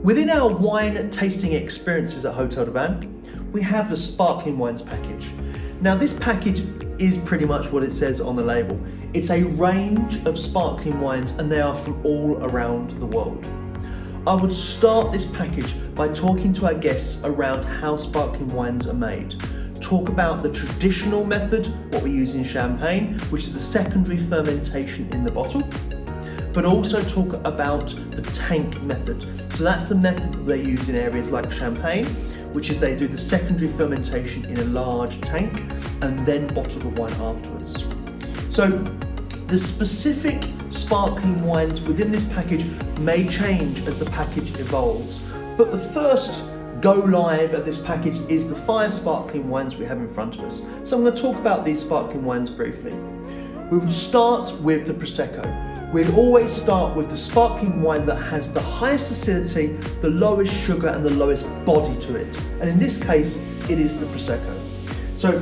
Within our wine tasting experiences at Hotel de Van, we have the sparkling wines package. Now this package is pretty much what it says on the label. It's a range of sparkling wines and they are from all around the world. I would start this package by talking to our guests around how sparkling wines are made. Talk about the traditional method, what we use in Champagne, which is the secondary fermentation in the bottle, but also talk about the tank method. So that's the method that they use in areas like Champagne, which is they do the secondary fermentation in a large tank and then bottle the wine afterwards. So the specific sparkling wines within this package may change as the package evolves, but the first go live at this package is the 5 sparkling wines we have in front of us. So I'm going to talk about these sparkling wines briefly. We would start with the Prosecco. We'd always start with the sparkling wine that has the highest acidity, the lowest sugar and the lowest body to it. And in this case, it is the Prosecco. So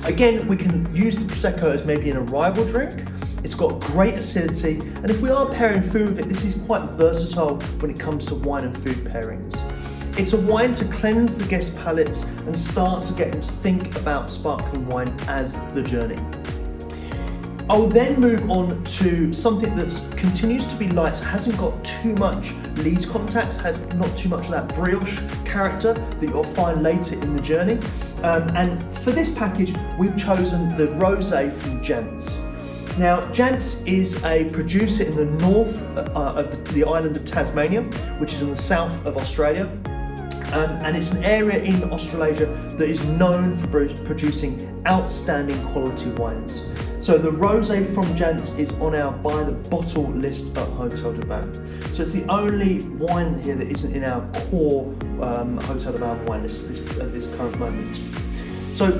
again, we can use the Prosecco as maybe an arrival drink. It's got great acidity, and if we are pairing food with it, this is quite versatile when it comes to wine and food pairings. It's a wine to cleanse the guest palates and start to get them to think about sparkling wine as the journey. I'll then move on to something that continues to be light, so hasn't got too much lees contacts, has not too much of that brioche character that you'll find later in the journey. And for this package, we've chosen the Rosé from Jantz. Now, Jantz is a producer in the north of the island of Tasmania, which is in the south of Australia. And it's an area in Australasia that is known for producing outstanding quality wines. So the Rosé from Jantz is on our buy the bottle list at Hotel de Van. So it's the only wine here that isn't in our core Hotel de Van wine list at this current moment. So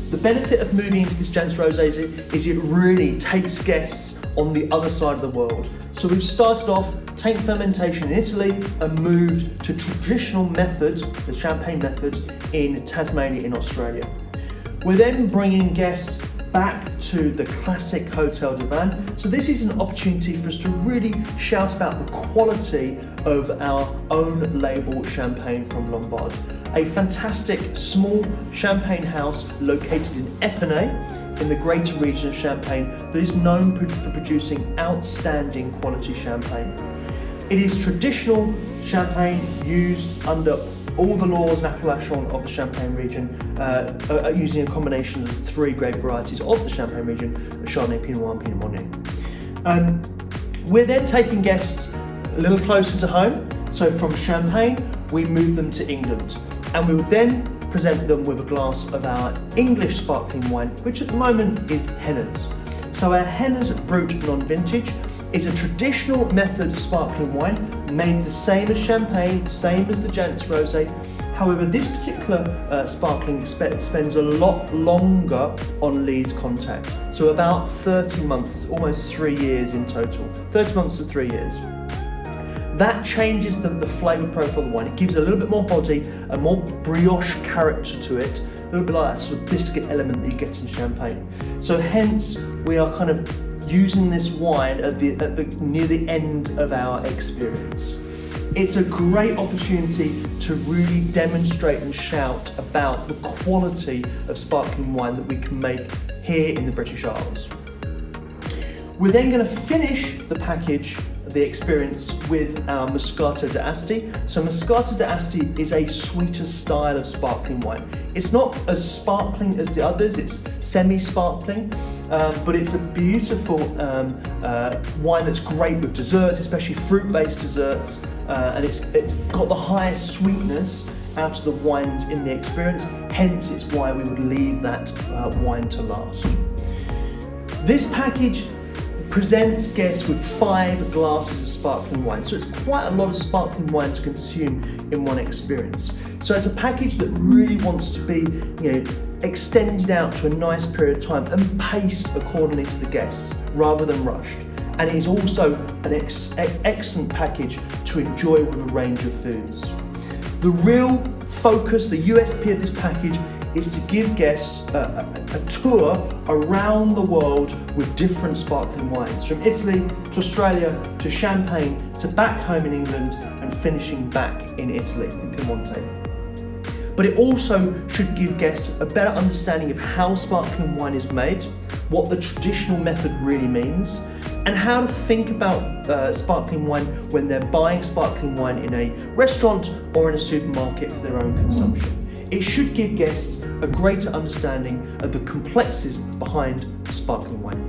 the benefit of moving into this Jantz Rosé is it really takes guests on the other side of the world. So we've started off tank fermentation in Italy and moved to traditional methods, the Champagne method, in Tasmania in Australia. We're then bringing guests back to the classic Hotel de Van. So this is an opportunity for us to really shout about the quality of our own label Champagne from Lombard. A fantastic small champagne house located in Epinay in the greater region of Champagne that is known for producing outstanding quality champagne. It is traditional champagne used under all the laws and appellation of the Champagne region, using a combination of 3 grape varieties of the Champagne region, Chardonnay, Pinot Noir and Pinot Meunier. We're then taking guests a little closer to home. So from Champagne, we move them to England. And we would then present them with a glass of our English sparkling wine, which at the moment is Henner's. So our Henner's Brut Non-Vintage is a traditional method sparkling wine made the same as Champagne, the same as the Jantz Rosé. However, this particular sparkling spends a lot longer on lees contact. So about 30 months, almost 3 years in total, 30 months to 3 years. That changes the flavour profile of the wine. It gives a little bit more body, a more brioche character to it, a little bit like that sort of biscuit element that you get in Champagne. So hence, we are kind of using this wine near the end of our experience. It's a great opportunity to really demonstrate and shout about the quality of sparkling wine that we can make here in the British Isles. We're then going to finish the package, the experience, with our Moscato d'Asti. So Moscato d'Asti is a sweeter style of sparkling wine. It's not as sparkling as the others, it's semi-sparkling, but it's a beautiful wine that's great with desserts, especially fruit-based desserts, and it's got the highest sweetness out of the wines in the experience, hence it's why we would leave that wine to last. This package presents guests with 5 glasses of sparkling wine. So it's quite a lot of sparkling wine to consume in one experience. So it's a package that really wants to be, extended out to a nice period of time and paced accordingly to the guests rather than rushed. And it is also an excellent package to enjoy with a range of foods. The real focus, the USP of this package is to give guests a tour around the world with different sparkling wines, from Italy to Australia to Champagne to back home in England and finishing back in Italy, in Piemonte. But it also should give guests a better understanding of how sparkling wine is made, what the traditional method really means, and how to think about sparkling wine when they're buying sparkling wine in a restaurant or in a supermarket for their own consumption. It should give guests a greater understanding of the complexities behind sparkling wine.